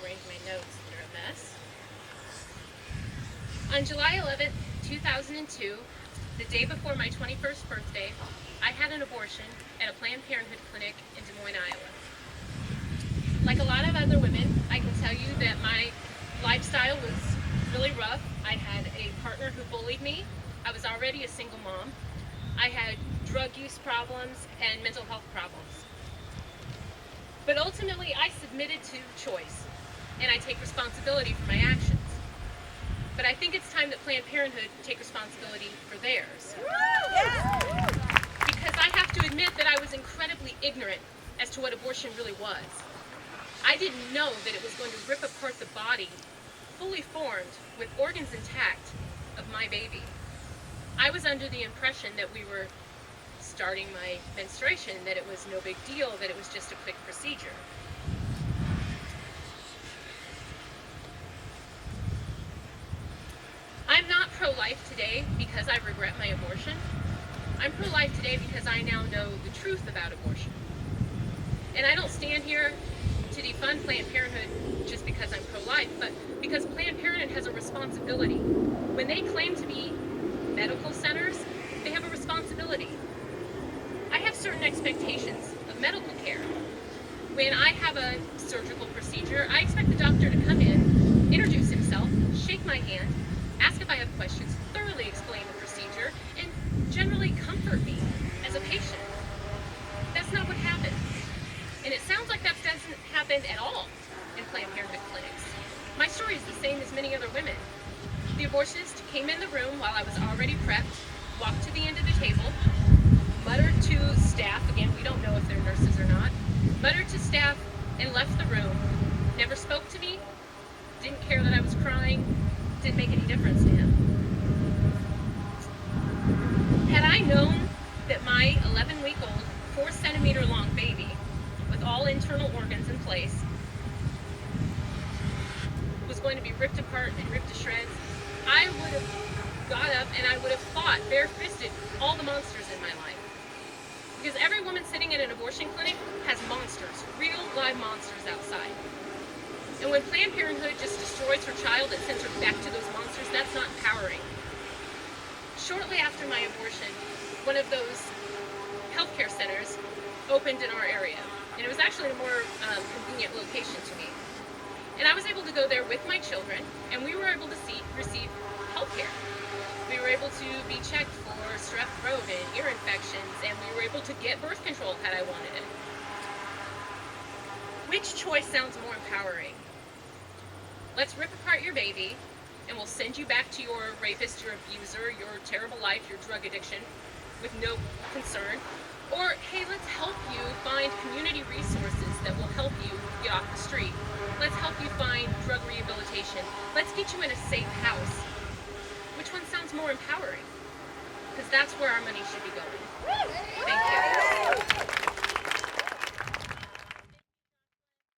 rearrange my notes that are a mess. On July 11th, 2002, the day before my 21st birthday, I had an abortion at a Planned Parenthood clinic in Des Moines, Iowa. Like a lot of other women, I can tell you that my lifestyle was really rough. I had a partner who bullied me. I was already a single mom. I had drug use problems and mental health problems. But ultimately, I submitted to choice, and I take responsibility for my actions. But I think it's time that Planned Parenthood take responsibility for theirs. Because I have to admit that I was incredibly ignorant as to what abortion really was. I didn't know that it was going to rip apart the body, fully formed, with organs intact, of my baby. I was under the impression that we were starting my menstruation, that it was no big deal, that it was just a quick procedure. I'm not pro-life today because I regret my abortion. I'm pro-life today because I now know the truth about abortion. And I don't stand here to defund Planned Parenthood just because I'm pro-life, but because Planned Parenthood has a responsibility. When they claim to be medical centers, they have a responsibility. I have certain expectations of medical care. When I have a surgical procedure, I expect the doctor to come in, introduce himself, shake my hand, ask if I have questions, thoroughly explain the procedure, and generally comfort me as a patient. That's not what happened. And it sounds like that doesn't happen at all in Planned Parenthood clinics. My story is the same as many other women. The abortionist came in the room while I was already prepped, walked to the end of the table, muttered to staff, again, we don't know if they're nurses or not, muttered to staff and left the room, never spoke to me, didn't care that I was crying, didn't make any difference to him. Had I known that my 11-week-old, 4-centimeter-long baby, with all internal organs in place, was going to be ripped apart and ripped to shreds, I would have got up and I would have fought bare-fisted all the monsters in my life. Because every woman sitting in an abortion clinic has monsters, real live monsters outside. And when Planned Parenthood just destroys her child and sends her back to those monsters, that's not empowering. Shortly after my abortion, one of those healthcare centers opened in our area. And it was actually a more convenient location to me. And I was able to go there with my children, and we were able to receive health care. We were able to be checked for strep throat and ear infections, and we were able to get birth control had I wanted it. Which choice sounds more empowering? Let's rip apart your baby, and we'll send you back to your rapist, your abuser, your terrible life, your drug addiction, with no concern. Or, hey, let's help you find community resources that will help you get off the street. Let's help you find drug rehabilitation. Let's get you in a safe house. Which one sounds more empowering? Because that's where our money should be going. Thank you.